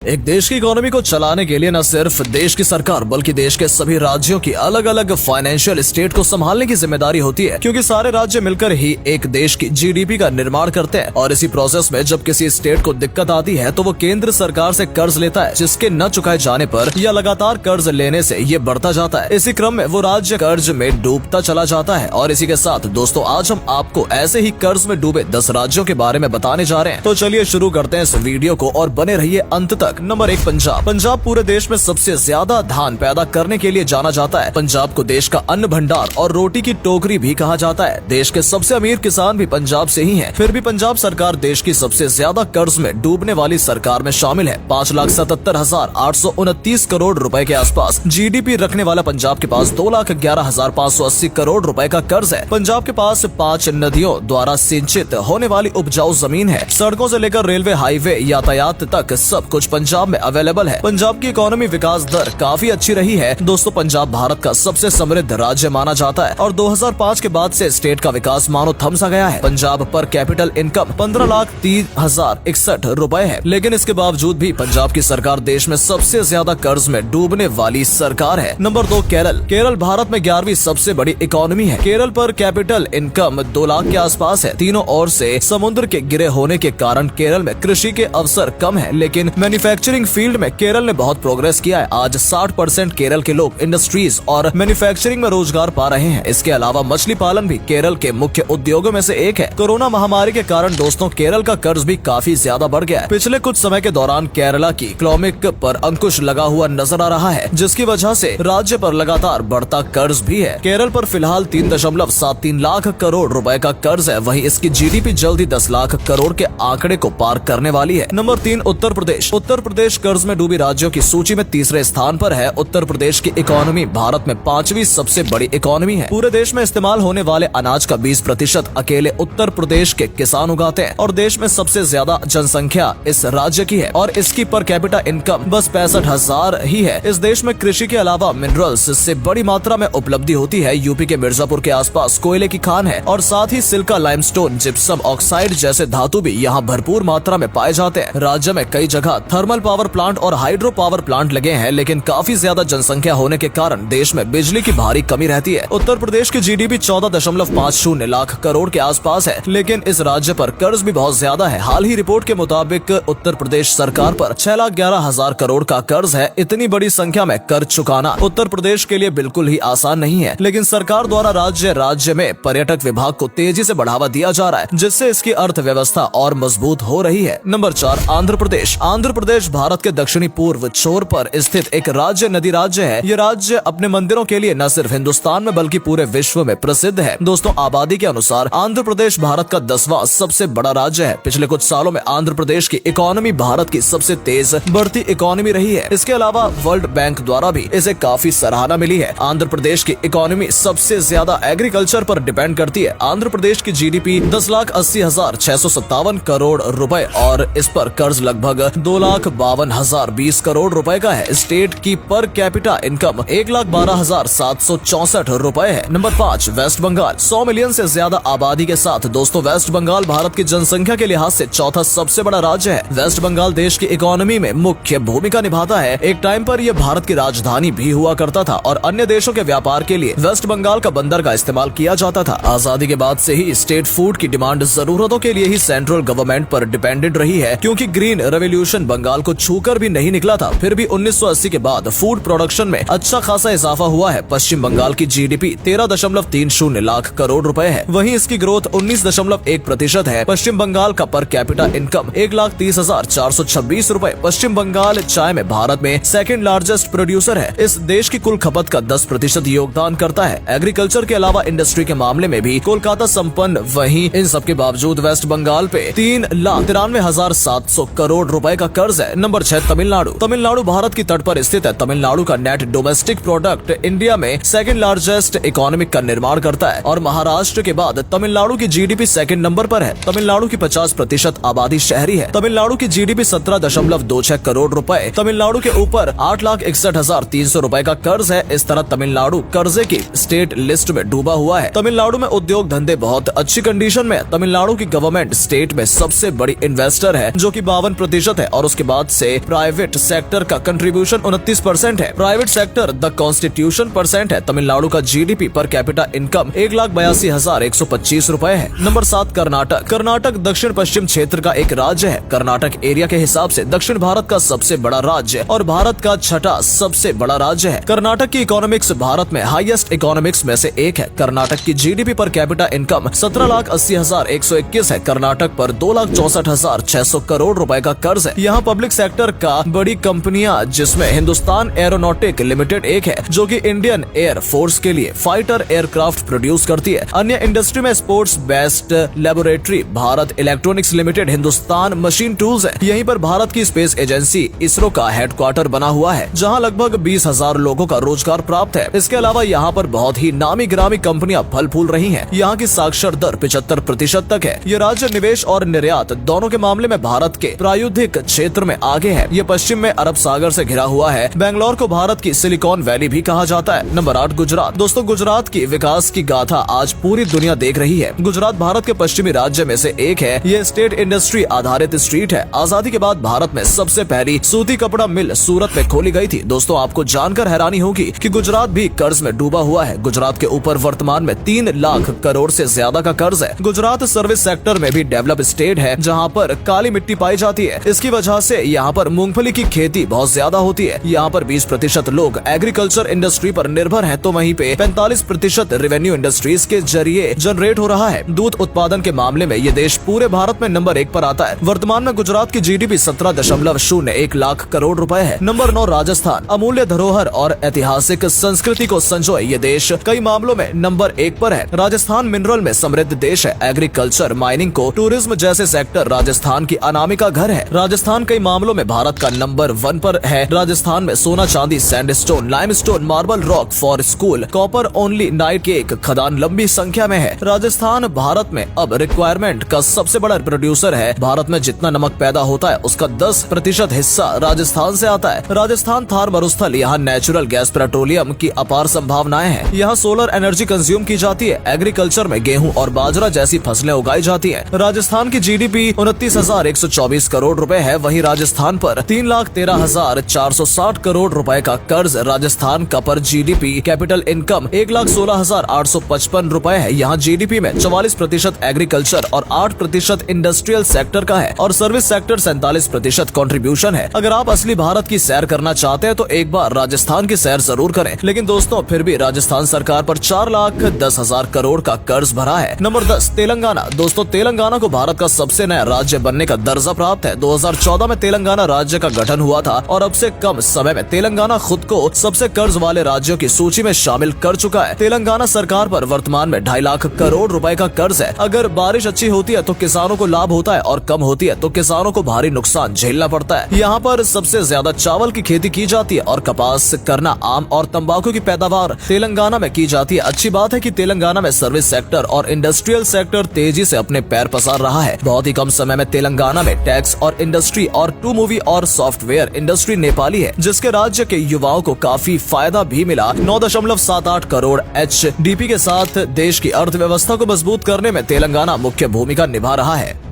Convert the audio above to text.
एक देश की इकोनॉमी को चलाने के लिए न सिर्फ देश की सरकार बल्कि देश के सभी राज्यों की अलग अलग फाइनेंशियल स्टेट को संभालने की जिम्मेदारी होती है, क्योंकि सारे राज्य मिलकर ही एक देश की जीडीपी का निर्माण करते हैं। और इसी प्रोसेस में जब किसी स्टेट को दिक्कत आती है तो वो केंद्र सरकार से कर्ज लेता है, जिसके न चुकाए जाने पर या लगातार कर्ज लेने से ये बढ़ता जाता है। इसी क्रम में वो राज्य कर्ज में डूबता चला जाता है। और इसी के साथ दोस्तों, आज हम आपको ऐसे ही कर्ज में डूबे 10 राज्यों के बारे में बताने जा रहे हैं। तो चलिए शुरू करते हैं इस वीडियो को और बने रहिए अंत तक। नंबर 1, पंजाब। पंजाब पूरे देश में सबसे ज्यादा धान पैदा करने के लिए जाना जाता है। पंजाब को देश का अन्न भंडार और रोटी की टोकरी भी कहा जाता है। देश के सबसे अमीर किसान भी पंजाब से ही हैं। फिर भी पंजाब सरकार देश की सबसे ज्यादा कर्ज में डूबने वाली सरकार में शामिल है। 5,77,829 करोड़ रुपए के आसपास जीडीपी रखने वाला पंजाब के पास 2,11,580 करोड़ रुपए का कर्ज है। पंजाब के पास 5 नदियों द्वारा सिंचित होने वाली उपजाऊ जमीन है। सड़कों से लेकर रेलवे, हाईवे, यातायात तक सब कुछ पंजाब में अवेलेबल है। पंजाब की इकोनॉमी विकास दर काफी अच्छी रही है। दोस्तों, पंजाब भारत का सबसे समृद्ध राज्य माना जाता है और 2005 के बाद से स्टेट का विकास मानो थम सा गया है। पंजाब पर कैपिटल इनकम 15,30,061 रुपए है, लेकिन इसके बावजूद भी पंजाब की सरकार देश में सबसे ज्यादा कर्ज में डूबने वाली सरकार है। नंबर 2, केरल। केरल भारत में 11वीं सबसे बड़ी इकोनॉमी है। केरल पर कैपिटल इनकम 2 लाख के आसपास है। तीनों ओर से समुद्र के घिरे होने के कारण केरल में कृषि के अवसर कम है, लेकिन मैन्युफैक्चरिंग फील्ड में केरल ने बहुत प्रोग्रेस किया है। आज 60% केरल के लोग इंडस्ट्रीज और मैन्युफैक्चरिंग में रोजगार पा रहे हैं। इसके अलावा मछली पालन भी केरल के मुख्य उद्योगों में से एक है। कोरोना महामारी के कारण दोस्तों, केरल का कर्ज भी काफी ज्यादा बढ़ गया है। पिछले कुछ समय के दौरान केरला की इकोनॉमिक पर अंकुश लगा हुआ नजर आ रहा है, जिसकी वजह से राज्य पर लगातार बढ़ता कर्ज भी है। केरल पर फिलहाल 3.73 लाख करोड़ रुपए का कर्ज है। वहीं इसकी जीडीपी जल्दी 10 लाख करोड़ के आंकड़े को पार करने वाली है। नंबर 3, उत्तर प्रदेश। उत्तर प्रदेश कर्ज में डूबी राज्यों की सूची में तीसरे स्थान पर है। उत्तर प्रदेश की इकोनॉमी भारत में 5वीं सबसे बड़ी इकोनॉमी है। पूरे देश में इस्तेमाल होने वाले अनाज का 20% अकेले उत्तर प्रदेश के किसान उगाते हैं और देश में सबसे ज्यादा जनसंख्या इस राज्य की है और इसकी पर कैपिटा इनकम बस 65,000 ही है। इस देश में कृषि के अलावा मिनरल्स से बड़ी मात्रा में उपलब्धि होती है। यूपी के मिर्जापुर के आसपास कोयले की खान है और साथ ही सिल्का, लाइमस्टोन, जिप्सम ऑक्साइड जैसे धातु भी यहाँ भरपूर मात्रा में पाए जाते हैं। राज्य में कई जगह थर्मल पावर प्लांट और हाइड्रो पावर प्लांट लगे हैं, लेकिन काफी ज्यादा जनसंख्या होने के कारण देश में बिजली की भारी कमी रहती है। उत्तर प्रदेश की जीडीपी 14.50 लाख करोड़ के आसपास है, लेकिन इस राज्य पर कर्ज भी बहुत ज्यादा है। हाल ही रिपोर्ट के मुताबिक उत्तर प्रदेश सरकार पर 6,11,000 करोड़ का कर्ज है। इतनी बड़ी संख्या में कर्ज चुकाना उत्तर प्रदेश के लिए बिल्कुल ही आसान नहीं है, लेकिन सरकार द्वारा राज्य में पर्यटक विभाग को तेजी से बढ़ावा दिया जा रहा है, जिससे इसकी अर्थव्यवस्था और मजबूत हो रही है। नंबर 4, आंध्र प्रदेश। आंध्र प्रदेश भारत के दक्षिणी पूर्व छोर पर स्थित एक नदी राज्य है। ये राज्य अपने मंदिरों के लिए न सिर्फ हिंदुस्तान में बल्कि पूरे विश्व में प्रसिद्ध है। दोस्तों, आबादी के अनुसार आंध्र प्रदेश भारत का 10वां सबसे बड़ा राज्य है। पिछले कुछ सालों में आंध्र प्रदेश की इकोनॉमी भारत की सबसे तेज बढ़ती इकोनॉमी रही है। इसके अलावा वर्ल्ड बैंक द्वारा भी इसे काफी सराहना मिली है। आंध्र प्रदेश की इकोनॉमी सबसे ज्यादा एग्रीकल्चर पर डिपेंड करती है। आंध्र प्रदेश की जीडीपी 10,80,657 करोड़ रुपए और इस पर कर्ज लगभग 2,52,020 करोड़ रुपए का है। स्टेट की पर कैपिटा इनकम 1,12,764 रुपए है। Number 5, waste Bengal. 100 मिलियन से ज्यादा आबादी के साथ दोस्तों, वेस्ट बंगाल भारत की जनसंख्या के लिहाज से चौथा सबसे बड़ा राज्य है। वेस्ट बंगाल देश की इकोनॉमी में मुख्य भूमिका निभाता है। एक टाइम पर यह भारत की राजधानी भी हुआ करता था और अन्य देशों के व्यापार के लिए वेस्ट बंगाल का बंदर का इस्तेमाल किया जाता था। आजादी के बाद से ही स्टेट फूड की डिमांड जरूरतों के लिए ही सेंट्रल गवर्नमेंट पर डिपेंडेंट रही है, क्योंकि ग्रीन रेवोल्यूशन बंगाल को छूकर भी नहीं निकला था। फिर भी 1980 के बाद फूड प्रोडक्शन में अच्छा खासा इजाफा हुआ है। पश्चिम बंगाल की जीडीपी 13.30 लाख करोड़ रुपए है। वहीं इसकी ग्रोथ 19.1% है। पश्चिम बंगाल का पर कैपिटा इनकम 1,30,426 रुपए। पश्चिम बंगाल चाय में भारत में सेकंड लार्जेस्ट प्रोड्यूसर है। इस देश की कुल खपत का 10% योगदान करता है। एग्रीकल्चर के अलावा इंडस्ट्री के मामले में भी कोलकाता संपन्न। वहीं इन सब के बावजूद वेस्ट बंगाल पे 3,93,700 करोड़ रुपए का कर्ज है। नंबर 6, तमिलनाडु। तमिलनाडु भारत की तट पर स्थित है। तमिलनाडु का नेट डोमेस्टिक प्रोडक्ट इंडिया में सेकंड लार्जेस्ट इकोनॉमिक का निर्माण करता है और महाराष्ट्र के बाद तमिलनाडु की जीडीपी सेकंड नंबर पर है। तमिलनाडु की 50% आबादी शहरी है। तमिलनाडु की जीडीपी 17.26 करोड़ रुपए। तमिलनाडु के ऊपर 8,61,300 रुपए का कर्ज है। इस तरह तमिलनाडु कर्जे की स्टेट लिस्ट में डूबा हुआ है। तमिलनाडु में उद्योग धंधे बहुत अच्छी कंडीशन में। तमिलनाडु की गवर्नमेंट स्टेट में सबसे बड़ी इन्वेस्टर है, जो कि 52% है और उसके बाद से प्राइवेट सेक्टर का कंट्रीब्यूशन 29% है। Private sector the constitution percent है। तमिलनाडु का जीडीपी पर कैपिटा इनकम 1,82,125 रुपए है। नंबर 7 कर्नाटक। कर्नाटक दक्षिण पश्चिम क्षेत्र का एक राज्य है। कर्नाटक एरिया के हिसाब से दक्षिण भारत का सबसे बड़ा राज्य और भारत का छठा सबसे बड़ा राज्य है। कर्नाटक की इकोनॉमिक्स भारत में हाईएस्ट इकोनॉमिक्स में से एक है। कर्नाटक की जीडीपी पर कैपिटा इनकम 17,80,121 है। कर्नाटक पर 2,64,600 करोड़ रुपए का कर्ज है। यहाँ पब्लिक सेक्टर का बड़ी कंपनियां जिसमें हिंदुस्तान एरोनॉटिक लिमिटेड एक है, जो कि इंडियन एयर फोर्स के लिए फाइटर एयरक्राफ्ट प्रोड्यूस करती है। अन्य इंडस्ट्री में sports based laboratory Bharat electronics limited, Hindustan machine tools है। यहीं पर भारत की स्पेस एजेंसी इसरो का हेडक्वार्टर बना हुआ है, जहां लगभग 20,000 लोगों का रोजगार प्राप्त है। इसके अलावा यहाँ पर बहुत ही नामी गिरामी कंपनियां फल फूल रही हैं। यहाँ की साक्षर दर 75% तक है। ये राज्य निवेश और निर्यात दोनों के मामले में भारत के प्रायुधिक क्षेत्र में आगे है। ये पश्चिम में अरब सागर से घिरा हुआ है। बेंगलोर को भारत की सिलिकॉन वैली भी कहा जाता है। नंबर 8 गुजरात। दोस्तों, गुजरात की विकास की गाथा आज पूरी दुनिया देख रही है। गुजरात भारत के पश्चिमी राज्य में से एक है। ये स्टेट इंडस्ट्री आधारित स्ट्रीट है। आजादी के बाद भारत में सबसे पहली सूती कपड़ा मिल सूरत में खोली गई थी। दोस्तों, आपको जानकर हैरानी होगी कि गुजरात भी कर्ज में डूबा हुआ है। गुजरात के ऊपर वर्तमान में 3 लाख करोड़ से ज्यादा का कर्ज है। गुजरात सर्विस सेक्टर में भी डेवलप स्टेट है, जहाँ पर काली मिट्टी पाई जाती है। इसकी वजह से यहाँ पर मूंगफली की खेती बहुत ज्यादा होती है। यहाँ पर 20% लोग एग्रीकल्चर इंडस्ट्री पर निर्भर हैं, तो वहीं पे 45% रेवेन्यू इंडस्ट्रीज के जरिए जनरेट हो रहा है। दूध उत्पादन के मामले में ये देश पूरे भारत में नंबर 1 पर आता है। वर्तमान में गुजरात की जीडीपी 17.01 लाख करोड़ रुपए है। नंबर 9 राजस्थान। अमूल्य धरोहर और ऐतिहासिक संस्कृति को संजोए ये देश कई मामलों में नंबर 1 पर है। राजस्थान मिनरल में समृद्ध देश है। एग्रीकल्चर, माइनिंग को टूरिज्म जैसे सेक्टर राजस्थान की अनामिका घर है। राजस्थान कई मामलों में भारत का नंबर 1 पर है। राजस्थान में सोना, चांदी, sandstone, limestone, marble rock for school, copper only night cake खदान लंबी संख्या में है। राजस्थान भारत में अब रिक्वायरमेंट का सबसे बड़ा प्रोड्यूसर है। भारत में जितना नमक पैदा होता है उसका 10% हिस्सा राजस्थान से आता है। राजस्थान थार मरुस्थल, यहाँ नेचुरल गैस पेट्रोलियम की अपार संभावनाएं हैं। यहाँ सोलर एनर्जी कंज्यूम की जाती है। एग्रीकल्चर में गेहूं और बाजरा जैसी फसलें उगाई जाती हैं। राजस्थान की जीडीपी 29,124 करोड़ रुपए है। वहीं राजस्थान पर 3,13,460 करोड़ रुपए का कर्ज। राजस्थान का पर जीडीपी कैपिटल इनकम 1,16,855 रुपए है। यहाँ जीडीपी में 44% एग्रीकल्चर और 8% इंडस्ट्रियल सेक्टर का है और सर्विस सेक्टर 47% कंट्रीब्यूशन है। अगर आप असली भारत की सैर करना चाहते हैं तो एक बार राजस्थान की सैर जरूर करें। लेकिन दोस्तों, फिर भी राजस्थान सरकार पर 4,10,000 करोड़ का कर्ज भरा है। नंबर 10 तेलंगाना। दोस्तों, तेलंगाना को भारत का सबसे नया राज्य बनने का दर्जा प्राप्त है। 2014 में तेलंगाना राज्य का गठन हुआ था और अब से कम समय में तेलंगाना खुद को सबसे कर्ज वाले राज्यों की सूची में शामिल कर चुका है। तेलंगाना सरकार पर वर्तमान में 2.5 लाख करोड़ रुपए का कर्ज है। अगर बारिश अच्छी होती है तो किसानों को लाभ होता है और कम होती है तो किसानों को भारी नुकसान झेलना पड़ता है। यहाँ पर सबसे ज्यादा चावल की खेती की जाती है और कपास, गन्ना, आम और तंबाकू की पैदावार तेलंगाना में की जाती है। अच्छी बात है कि तेलंगाना में सर्विस सेक्टर और इंडस्ट्रियल सेक्टर तेजी से अपने पैर पसार रहा है। बहुत ही कम समय में तेलंगाना में टैक्स और इंडस्ट्री और टू मूवी और सॉफ्टवेयर इंडस्ट्री नेपाली है, जिसके राज्य के युवाओं को काफी फायदा भी मिला। 9.78 करोड़ HDP के साथ देश की अर्थव्यवस्था को मजबूत करने में तेलंगाना मुख्य भूमिका निभा रहा है।